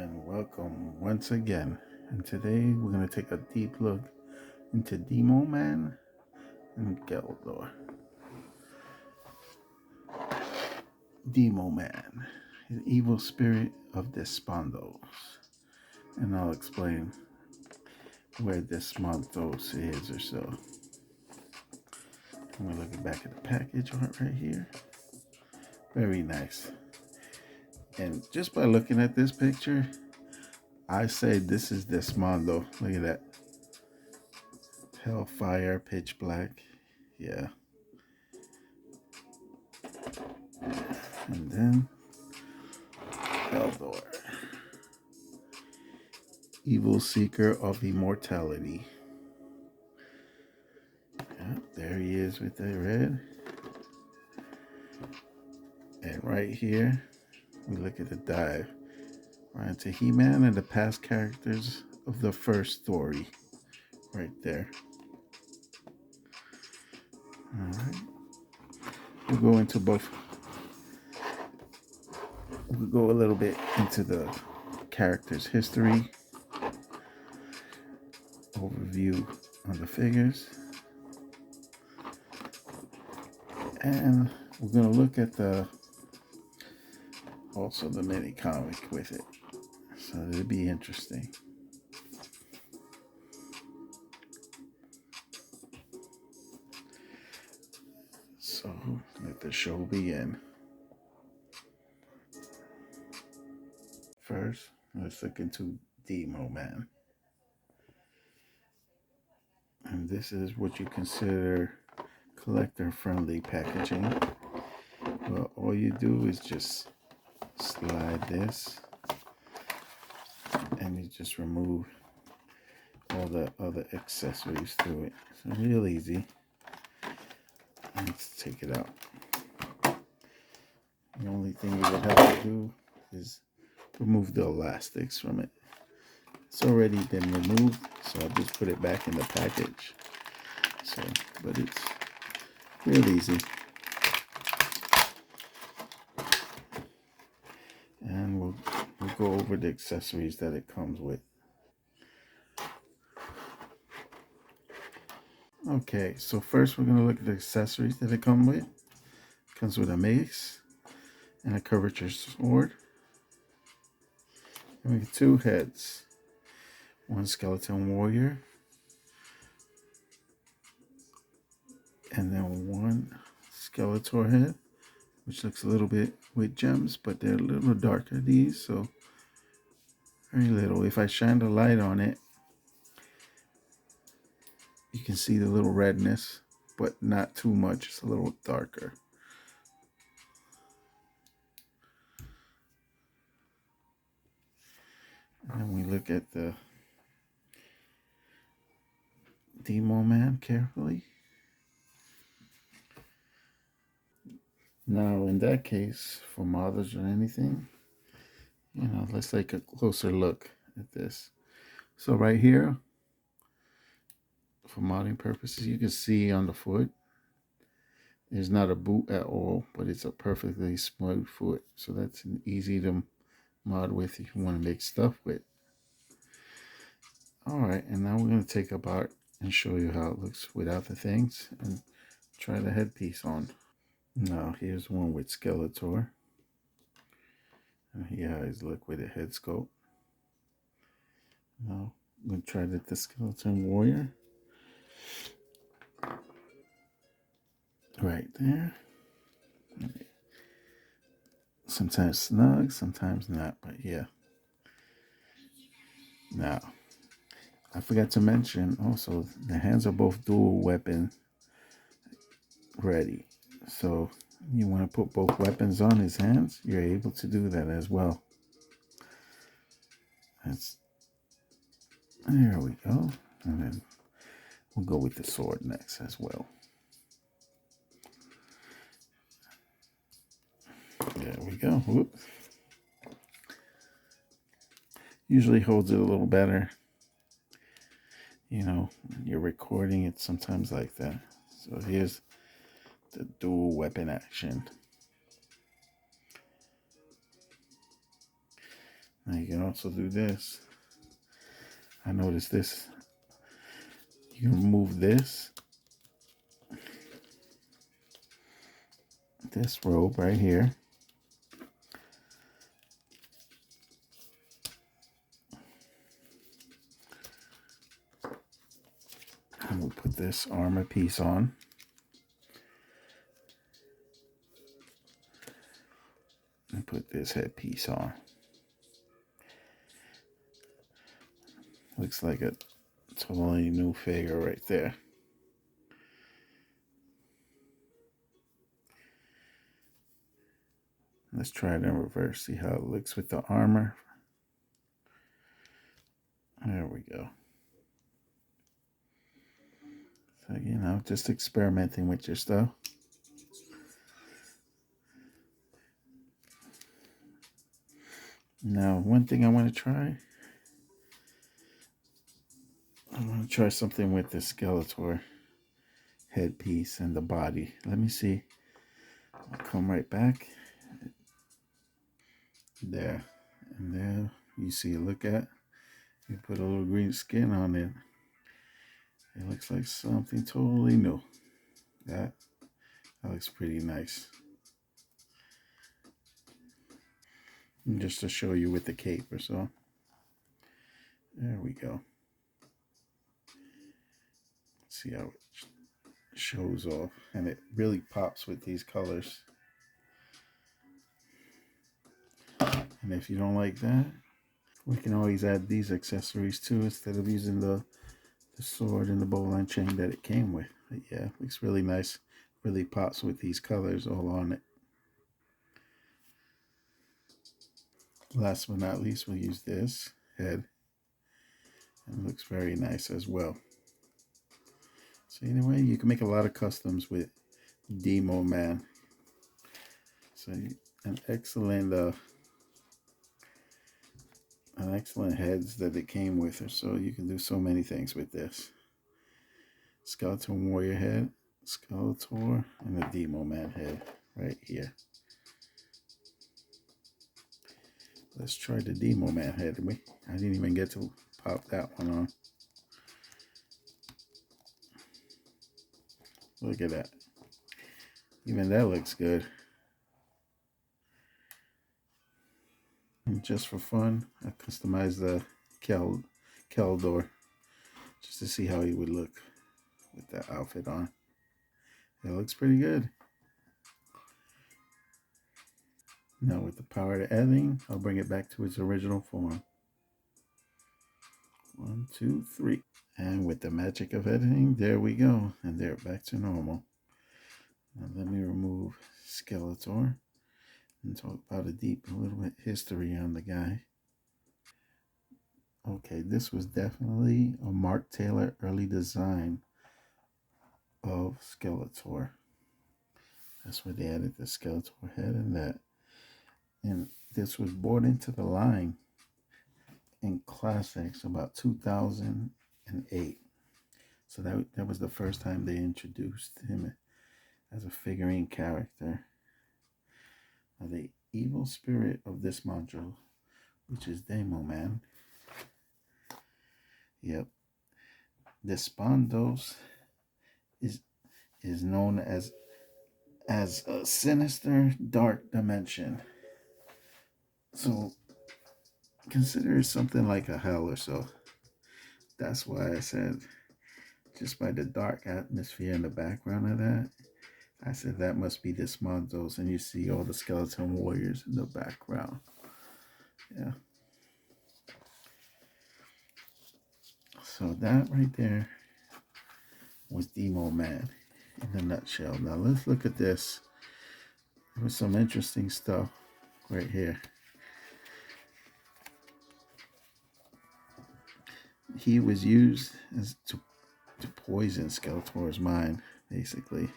and welcome once again. And today we're going to take a deep look into Demo Man and Geldor. Demo Man, an evil spirit of Despondos. And I'll explain where Despondos is or so. And we're looking back at the package art right here. Very nice. And just by looking at this picture, I say this is Desmondo. Look at that. Hellfire, pitch black. Yeah. And then Geldor, evil seeker of immortality. Yep, there he is with the red. And right here, we look at the dive right into He-Man and the past characters of the first story. Right there. Alright. We'll go into both. We'll go a little bit into the character's history. Overview on the figures. And we're going to look at also the mini comic with it. So it'll be interesting. So let the show begin. First, let's look into Demo Man. And this is what you consider collector-friendly packaging. Well, all you do is just slide this and you just remove all the other accessories to it. So real easy. Let's take it out. The only thing you would have to do is remove the elastics from it. It's already been removed, so I'll just put it back in the package. So, but it's real easy. And we'll go over the accessories that it comes with. Okay, so first we're going to look at the accessories that it comes with. It comes with a mace and a curvature sword. And we get two heads. One skeleton warrior. And then one Skeletor head, which looks a little bit with gems, but they're a little darker, these, so very little. If I shine the light on it, you can see the little redness, but not too much. It's a little darker. And we look at the Demo Man carefully. Now, in that case, for modders or anything, let's take a closer look at this. So right here, for modding purposes, you can see on the foot, there's not a boot at all, but it's a perfectly smooth foot. So that's an easy to mod with if you want to make stuff with. Alright, and now we're going to take apart and show you how it looks without the things and try the headpiece on. Now here's one with Skeletor. And here is look with a head sculpt. Now I'm going to try the skeleton warrior. Right there. Sometimes snug, sometimes not, but yeah. Now, I forgot to mention also, the hands are both dual weapon ready. So you want to put both weapons on his hands, you're able to do that as well. There we go. And then we'll go with the sword next as well. There we go. Whoop. Usually holds it a little better. When you're recording it sometimes like that. So here's the dual weapon action. Now you can also do this. I noticed this. You can remove this robe right here. And we'll put this armor piece on. And put this headpiece on. Looks like a totally new figure right there. Let's try it in reverse. See how it looks with the armor. There we go. So, you know, just experimenting with your stuff. Now, one thing I want to try. I want to try something with the Skeletor headpiece and the body. Let me see. I'll come right back. There. And there you see, look at. You put a little green skin on it. It looks like something totally new. That looks pretty nice. And just to show you with the cape or so. There we go. See how it shows off. And it really pops with these colors. And if you don't like that, we can always add these accessories too instead of using the sword and the bowline chain that it came with. But yeah, it looks really nice. Really pops with these colors all on it. Last but not least, we'll use this head. And it looks very nice as well. So anyway, you can make a lot of customs with Demo Man. So an excellent heads that it came with. So you can do so many things with this. Skeleton Warrior head, Skeletor, and the Demo Man head right here. Let's try the Demo Man head. I didn't even get to pop that one on. Look at that. Even that looks good. And just for fun, I customized the Geldor just to see how he would look with that outfit on. It looks pretty good. Now with the power of editing, I'll bring it back to its original form. 1, 2, 3. And with the magic of editing, there we go. And they're back to normal. Now let me remove Skeletor and talk about a little bit history on the guy. Okay, this was definitely a Mark Taylor early design of Skeletor. That's where they added the Skeletor head and that. And this was brought into the line in Classics about 2008. So that was the first time they introduced him as a figurine character. Now the evil spirit of this module, which is Demo Man. Yep. Despondos is known as a sinister dark dimension. So consider it something like a hell or so. That's why I said, just by the dark atmosphere in the background of that, I said that must be Despondos, and you see all the skeleton warriors in the background. Yeah. So that right there was Demo Man in a nutshell. Now let's look at this. There was some interesting stuff right here. He was used as to poison Skeletor's mind, basically.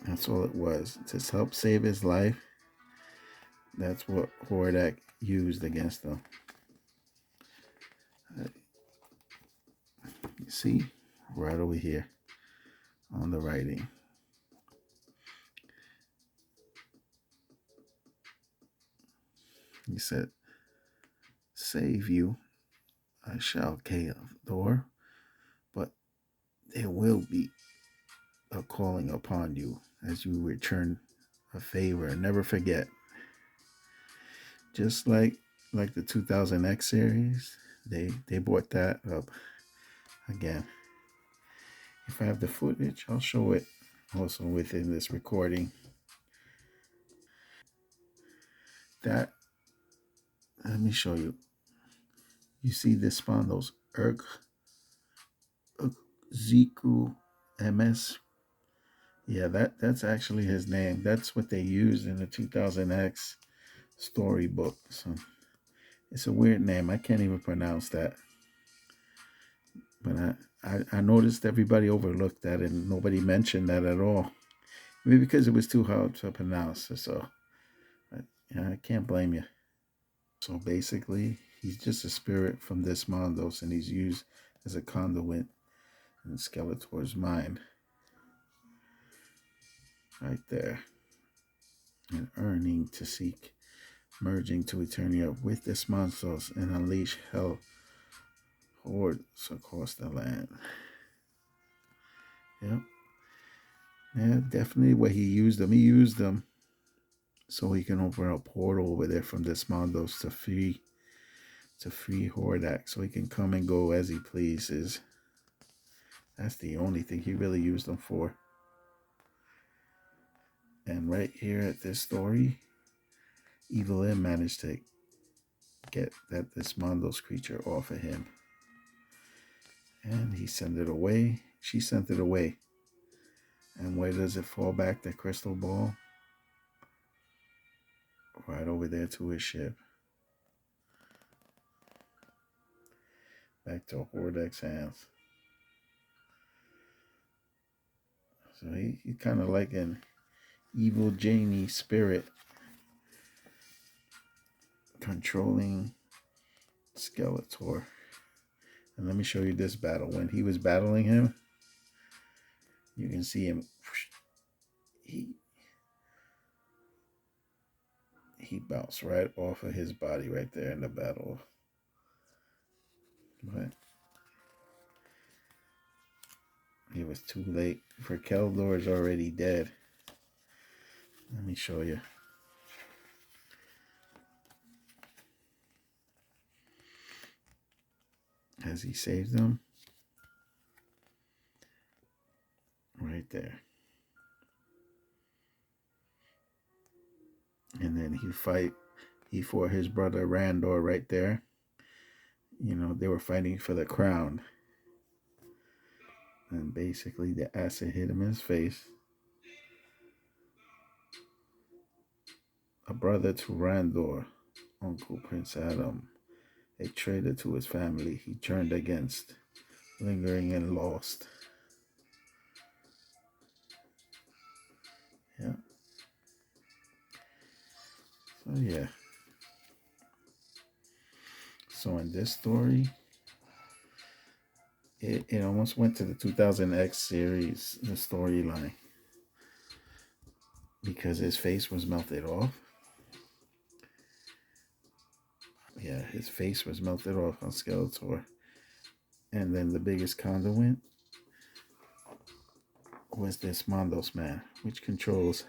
That's all it was. To help save his life. That's what Hordak used against them. You see, right over here on the writing. He said, "Save you, I shall, Geldor, but there will be a calling upon you as you return a favor. Never forget." Just like the 2000X series, they brought that up again. If I have the footage, I'll show it also within this recording. That, let me show you. You see this spawn, those Ziku MS. Yeah, that's actually his name. That's what they used in the 2000X storybook. So it's a weird name. I can't even pronounce that. But I noticed everybody overlooked that and nobody mentioned that at all. Maybe because it was too hard to pronounce. So I can't blame you. So basically, he's just a spirit from this Mondos, and he's used as a conduit in Skeletor's mind. Right there. And earning to seek, merging to Eternia with this Mondos and unleash hell hordes across the land. Yep. Yeah, definitely where he used them. He used them so he can open a portal over there from this Mondos to free Hordak, so he can come and go as he pleases. That's the only thing he really used them for. And right here at this story, Evelyn managed to get this Mondos creature off of him. And he sent it away. She sent it away. And where does it fall back, the crystal ball? Right over there to his ship. Back to Hordak's hands. So he's kind of like an evil genie spirit controlling Skeletor. And let me show you this battle. When he was battling him, you can see him. He bounced right off of his body right there in the battle. But it was too late. For Geldor is already dead. Let me show you. As he saved them. Right there. And then he fought his brother Randor right there. You know, they were fighting for the crown. And basically the acid hit him in his face. A brother to Randor, Uncle Prince Adam, a traitor to his family, he turned against, lingering and lost. Yeah. So yeah. So in this story, it almost went to the 2000X series, the storyline, because his face was melted off. Yeah, his face was melted off on Skeletor. And then the biggest conduit was this Mondos man, which controls,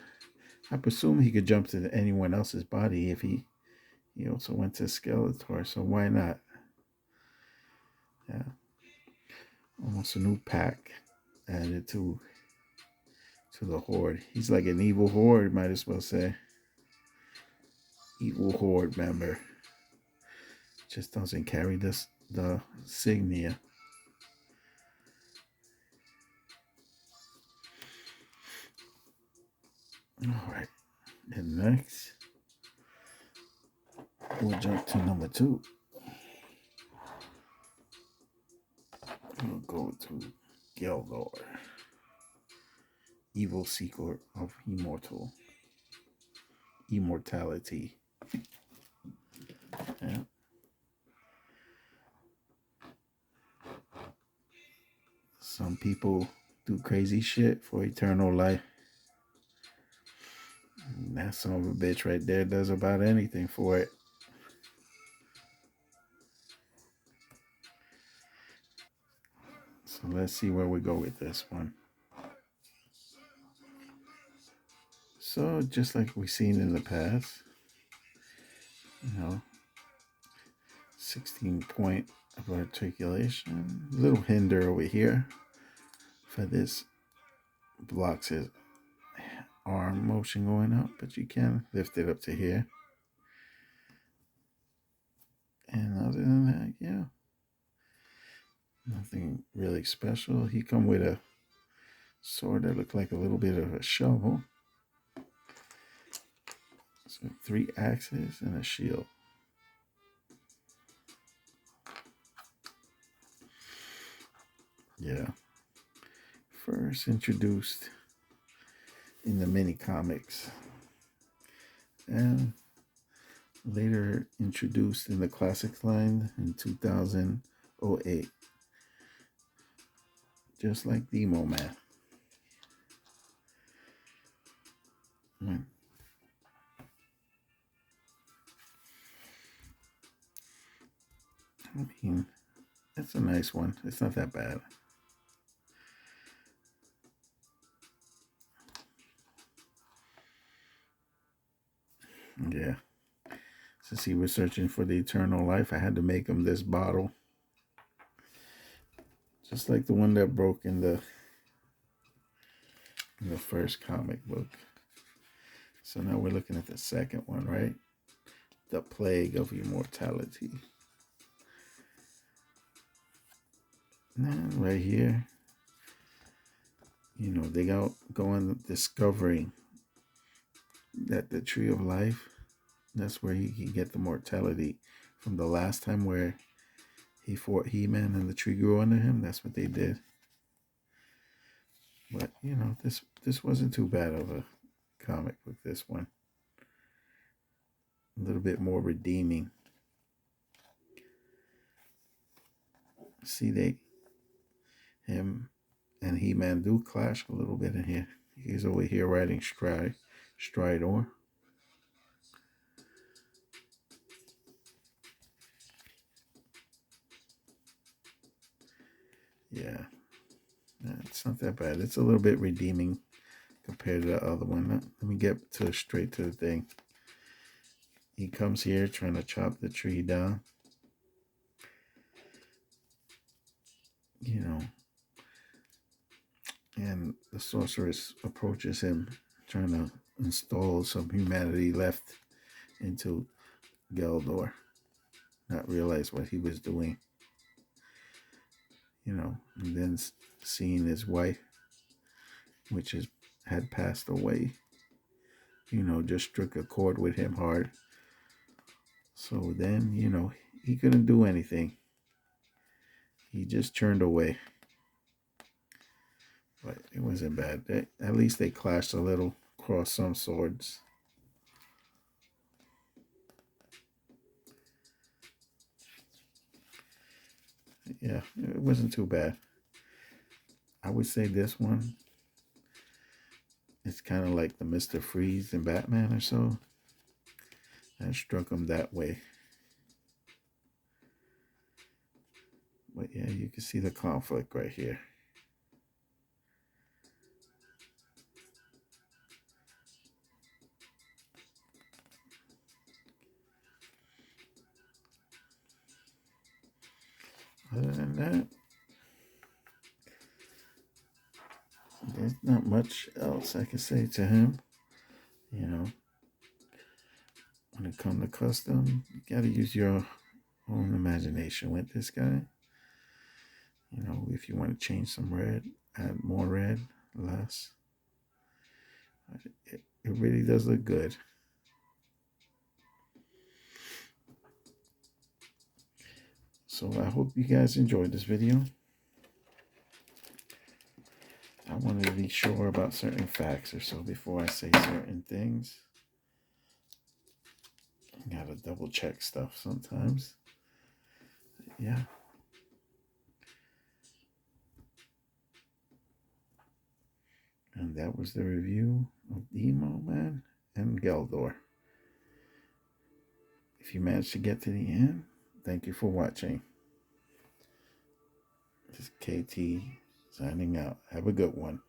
I presume he could jump to anyone else's body if he also went to Skeletor, so why not? Yeah. Almost a new pack added to the Horde. He's like an evil Horde, might as well say. Evil Horde member. Just doesn't carry the insignia. Alright. And next, we'll jump to number 2. We'll go to Geldor. Evil seeker of immortality. Yeah. Some people do crazy shit for eternal life. And that son of a bitch right there does about anything for it. So let's see where we go with this one. So just like we've seen in the past, 16 point of articulation. A little hinder over here for this blocks his arm motion going up, but you can lift it up to here. And other than that, yeah, nothing really special. He come with a sword that looked like a little bit of a shovel. So 3 axes and a shield. Yeah. First introduced in the mini comics and later introduced in the classics line in 2008. Just like Demo Man. I mean, it's a nice one. It's not that bad. Yeah. Since he was searching for the eternal life, I had to make him this bottle. Just like the one that broke in the first comic book. So now we're looking at the second one, right? The Plague of Immortality. And right here, they go on discovering that the Tree of Life, that's where he can get the mortality from the last time where he fought He-Man and the tree grew under him. That's what they did. But, this wasn't too bad of a comic book, this one. A little bit more redeeming. See, him and He-Man do clash a little bit in here. He's over here riding Stridor. Yeah, it's not that bad. It's a little bit redeeming compared to the other one. Let me get straight to the thing. He comes here trying to chop the tree down. And the sorceress approaches him, trying to install some humanity left into Geldor. Not realize what he was doing. And then seeing his wife, which had passed away, just struck a chord with him hard. So then, he couldn't do anything. He just turned away. But it wasn't bad. At least they clashed a little, crossed some swords. Yeah, it wasn't too bad. I would say this one, it's kind of like the Mr. Freeze in Batman or so. I struck him that way. But yeah, you can see the conflict right here. Other than that, there's not much else I can say to him. When it comes to custom, you gotta use your own imagination with this guy. If you want to change some red, add more red, less. It really does look good. So I hope you guys enjoyed this video. I wanted to be sure about certain facts or so before I say certain things. I gotta double check stuff sometimes. Yeah. And that was the review of Demo Man and Geldor. If you managed to get to the end, thank you for watching. This is KT signing out. Have a good one.